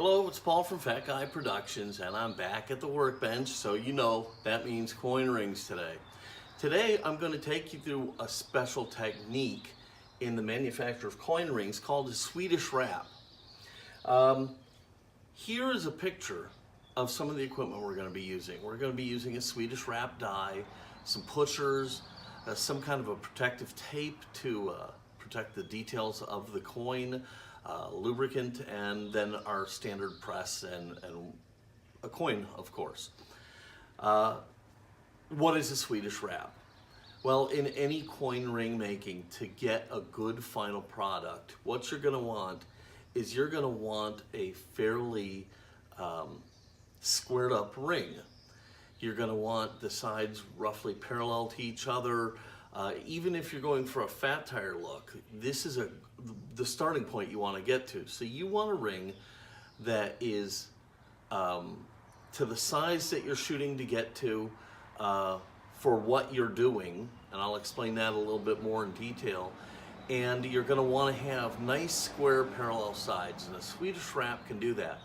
Hello, it's Paul from Fat Guy Productions, and I'm back at the workbench, so you know that means coin rings today. Today, I'm going to take you through a special technique in the manufacture of coin rings called a Swedish Wrap. Here is a picture of some of the equipment we're going to be using. We're going to be using a Swedish Wrap die, some pushers, some kind of a protective tape to protect the details of the coin, lubricant, and then our standard press and a coin, of course. What is a Swedish Wrap? Well, in any coin ring making, to get a good final product, what you're going to want is you're going to want a fairly squared up ring. You're going to want the sides roughly parallel to each other. Even if you're going for a fat tire look, this is the starting point you want to get to. So you want a ring that is to the size that you're shooting to get to for what you're doing, and I'll explain that a little bit more in detail. And you're going to want to have nice square parallel sides, and a Swedish Wrap can do that.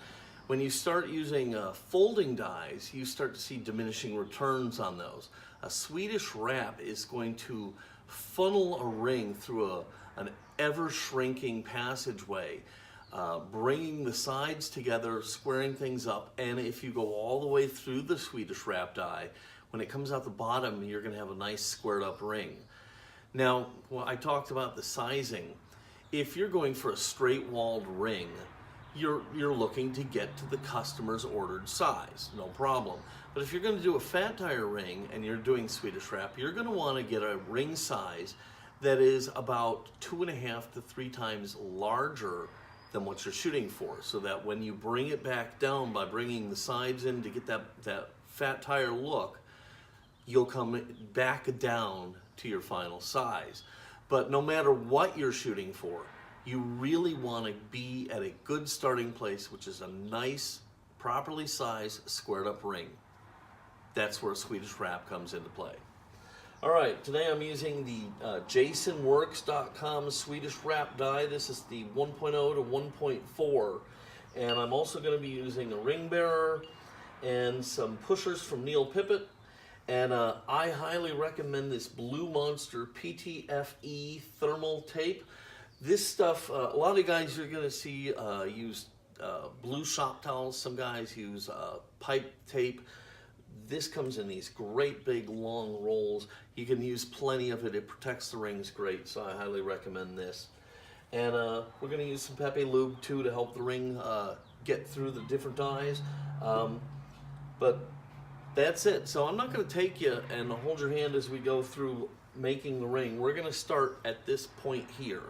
When you start using folding dies, you start to see diminishing returns on those. A Swedish Wrap is going to funnel a ring through an ever-shrinking passageway, bringing the sides together, squaring things up, and if you go all the way through the Swedish Wrap die, when it comes out the bottom, you're going to have a nice squared up ring. Now, I talked about the sizing. If you're going for a straight-walled ring, you're looking to get to the customer's ordered size, no problem. But if you're going to do a fat tire ring and you're doing Swedish Wrap, you're going to want to get a ring size that is about 2.5 to 3 times larger than what you're shooting for, so that when you bring it back down by bringing the sides in to get that fat tire look, you'll come back down to your final size. But no matter what you're shooting for, you really want to be at a good starting place, which is a nice, properly sized, squared up ring. That's where a Swedish Wrap comes into play. All right, today I'm using the jasonworks.com Swedish Wrap die. This is the 1.0 to 1.4, and I'm also going to be using a ring bearer and some pushers from Neil Pippett. And I highly recommend this Blue Monster PTFE thermal tape. This stuff, a lot of guys you're going to see use blue shop towels. Some guys use pipe tape. This comes in these great big long rolls. You can use plenty of it. It protects the rings great, so I highly recommend this. And we're going to use some Pepe lube too to help the ring get through the different dies. But that's it. So I'm not going to take you and hold your hand as we go through making the ring. We're going to start at this point here.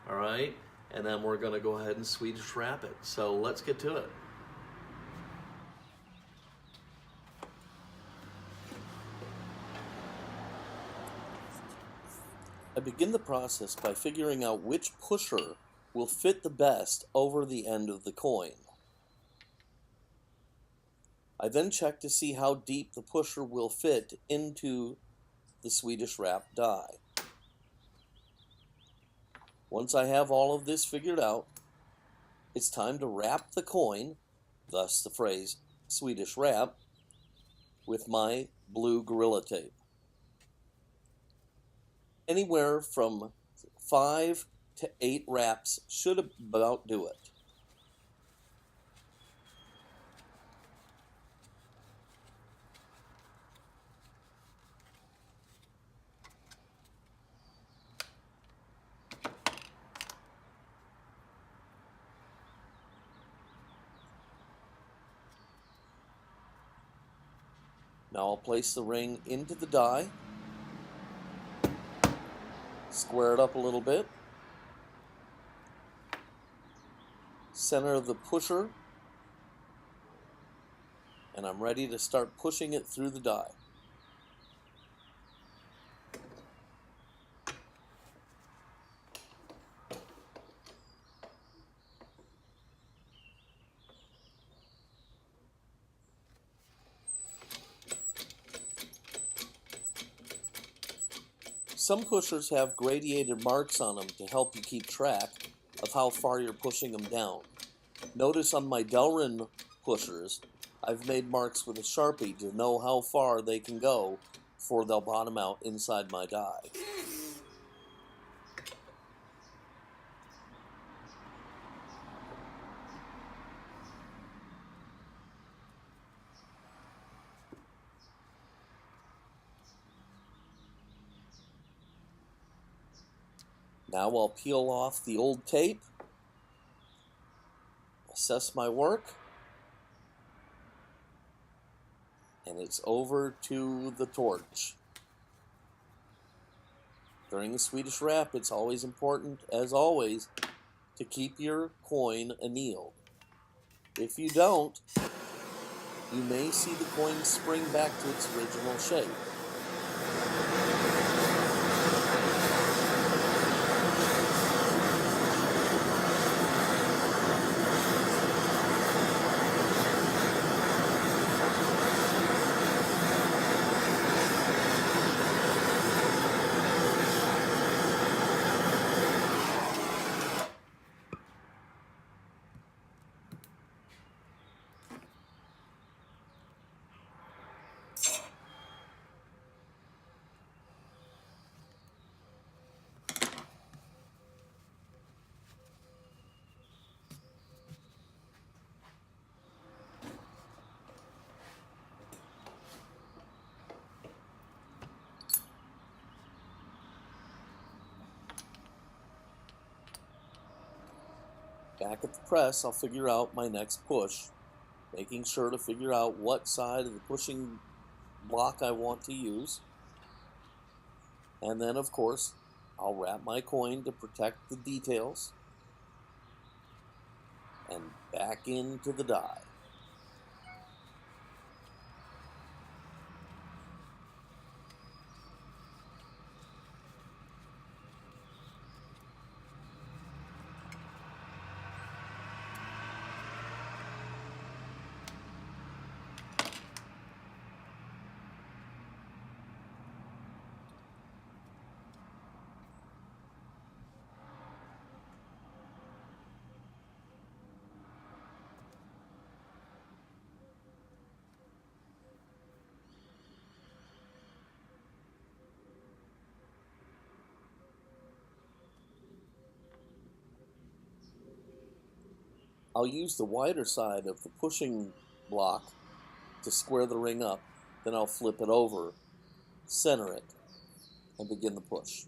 All right? And then we're going to go ahead and Swedish Wrap it. So let's get to it. I begin the process by figuring out which pusher will fit the best over the end of the coin. I then check to see how deep the pusher will fit into the Swedish Wrap die. Once I have all of this figured out, it's time to wrap the coin, thus the phrase Swedish Wrap, with my blue Gorilla Tape. Anywhere from 5 to 8 wraps should about do it. Now I'll place the ring into the die, square it up a little bit, center the pusher, and I'm ready to start pushing it through the die. Some pushers have gradiated marks on them to help you keep track of how far you're pushing them down. Notice on my Deburring pushers, I've made marks with a Sharpie to know how far they can go before they'll bottom out inside my die. Now I'll peel off the old tape, assess my work, and it's over to the torch. During the Swedish Rap, it's always important, as always, to keep your coin annealed. If you don't, you may see the coin spring back to its original shape. Back at the press, I'll figure out my next push, making sure to figure out what side of the pushing block I want to use. And then, of course, I'll wrap my coin to protect the details and back into the die. I'll use the wider side of the pushing block to square the ring up, then I'll flip it over, center it, and begin the push.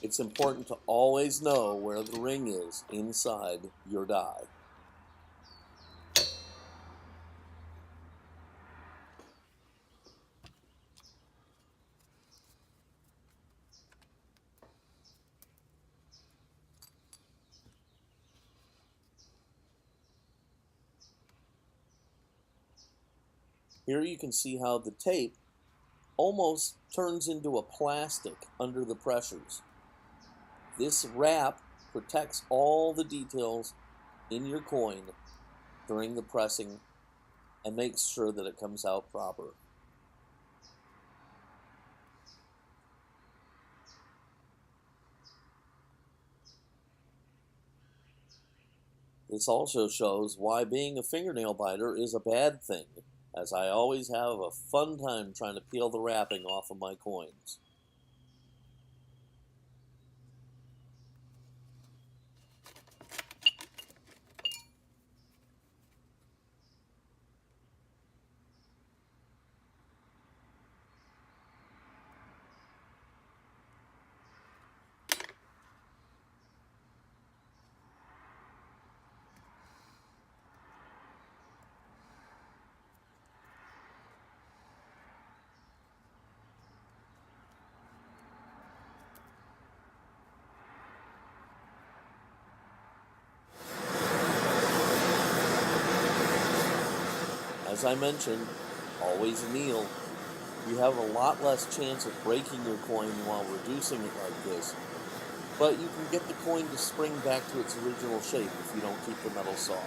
It's important to always know where the ring is inside your die. Here you can see how the tape almost turns into a plastic under the pressures. This wrap protects all the details in your coin during the pressing and makes sure that it comes out proper. This also shows why being a fingernail biter is a bad thing, as I always have a fun time trying to peel the wrapping off of my coins. As I mentioned, always anneal. You have a lot less chance of breaking your coin while reducing it like this, but you can get the coin to spring back to its original shape if you don't keep the metal soft.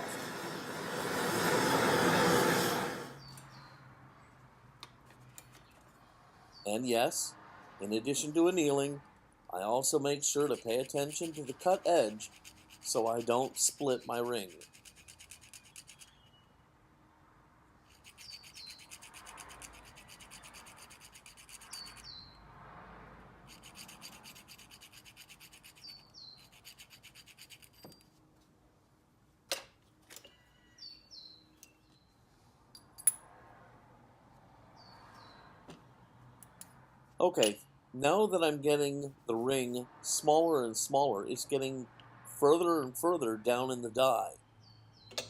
And yes, in addition to annealing, I also make sure to pay attention to the cut edge so I don't split my ring. Okay, now that I'm getting the ring smaller and smaller, it's getting further and further down in the die.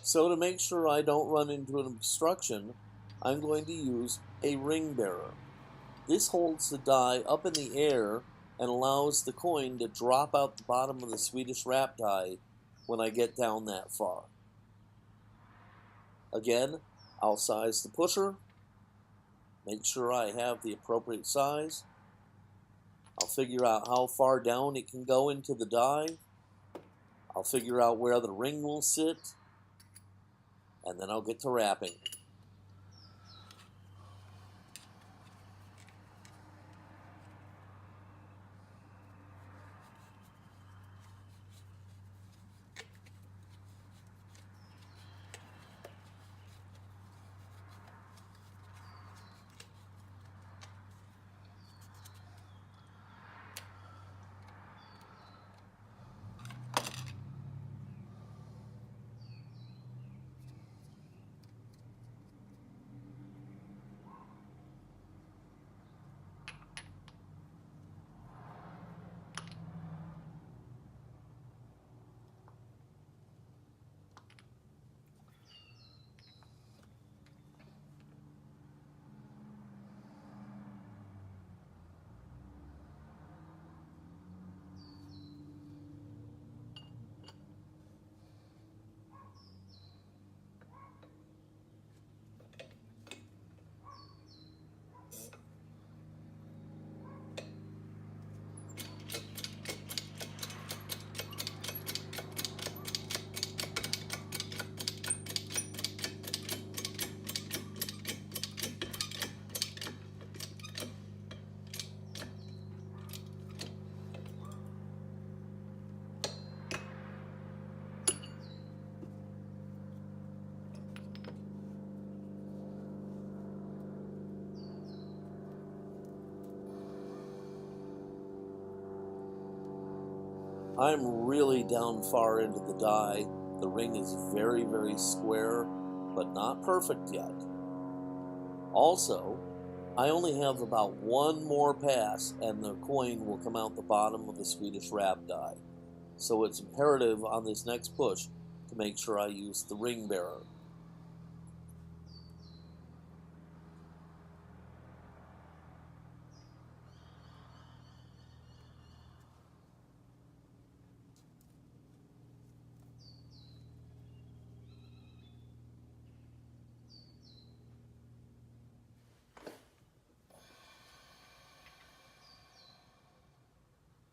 So to make sure I don't run into an obstruction, I'm going to use a ring bearer. This holds the die up in the air and allows the coin to drop out the bottom of the Swedish Wrap die when I get down that far. Again, I'll size the pusher, make sure I have the appropriate size. I'll figure out how far down it can go into the die. I'll figure out where the ring will sit, and then I'll get to wrapping. I'm really down far into the die. The ring is very, very square, but not perfect yet. Also, I only have about one more pass and the coin will come out the bottom of the Swedish Wrap die. So it's imperative on this next push to make sure I use the ring bearer.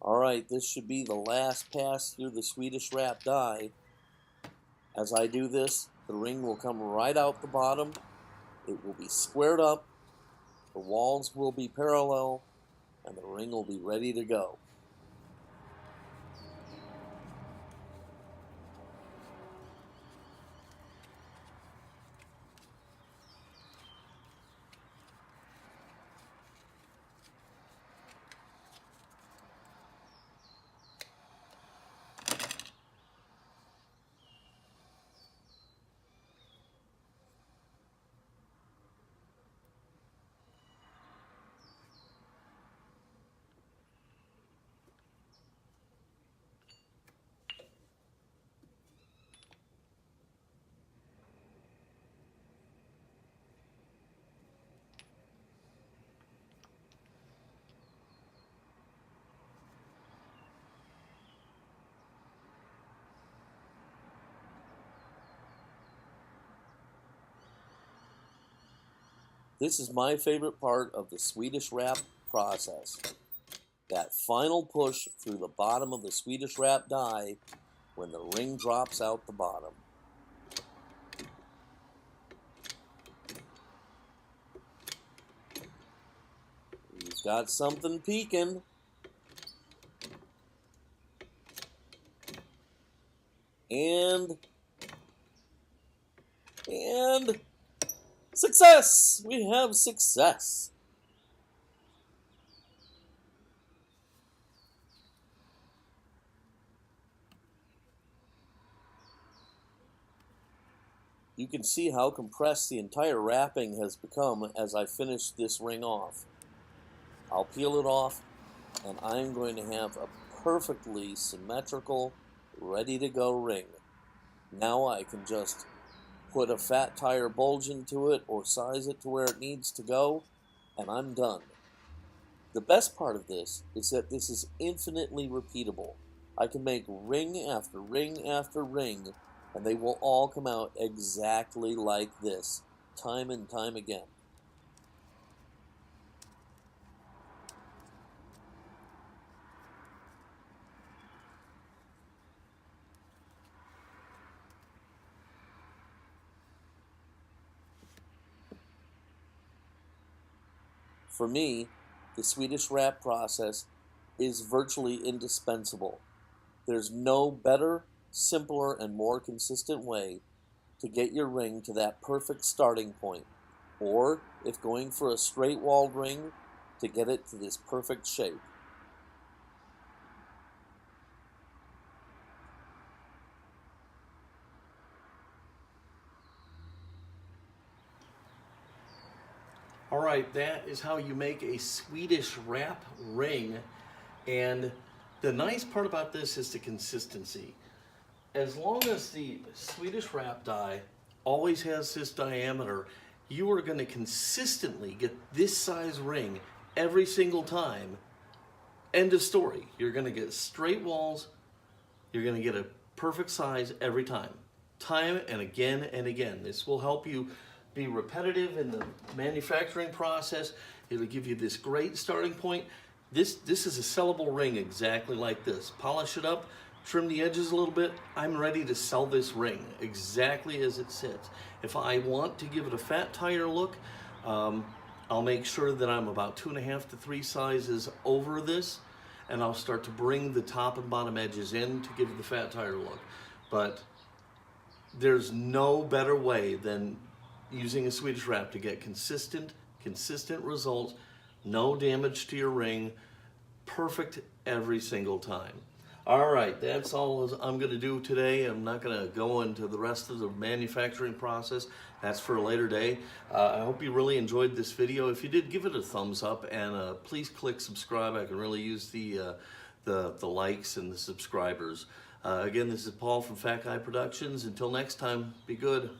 Alright, this should be the last pass through the Swedish Wrap die. As I do this, the ring will come right out the bottom. It will be squared up, the walls will be parallel, and the ring will be ready to go. This is my favorite part of the Swedish Wrap process. that final push through the bottom of the Swedish Wrap die when the ring drops out the bottom. He's got something peeking. And success! We have success. You can see how compressed the entire wrapping has become as I finish this ring off. I'll peel it off, and I'm going to have a perfectly symmetrical, ready-to-go ring. Now I can just put a fat tire bulge into it or size it to where it needs to go, and I'm done. The best part of this is that this is infinitely repeatable. I can make ring after ring after ring, and they will all come out exactly like this, time and time again. For me, the Swedish Wrap process is virtually indispensable. There's no better, simpler, and more consistent way to get your ring to that perfect starting point, or, if going for a straight-walled ring, to get it to this perfect shape. All right, that is how you make a Swedish Wrap ring. And the nice part about this is the consistency. As long as the Swedish Wrap die always has this diameter, you are going to consistently get this size ring every single time. End of story. You're going to get straight walls. You're going to get a perfect size every time. Time and again and again. This will help you be repetitive in the manufacturing process. It'll give you this great starting point. This is a sellable ring exactly like this. Polish it up, trim the edges a little bit. I'm ready to sell this ring exactly as it sits. If I want to give it a fat tire look, I'll make sure that I'm about 2.5 to 3 sizes over this, and I'll start to bring the top and bottom edges in to give it the fat tire look. But there's no better way than using a Swedish Wrap to get consistent results, no damage to your ring, perfect every single time. All right, that's all I'm going to do today. I'm not going to go into the rest of the manufacturing process. That's for a later day. I hope you really enjoyed this video. If you did, give it a thumbs up, and please click subscribe. I can really use the likes and the subscribers. Again, this is Paul from Fat Guy Productions. Until next time, be good.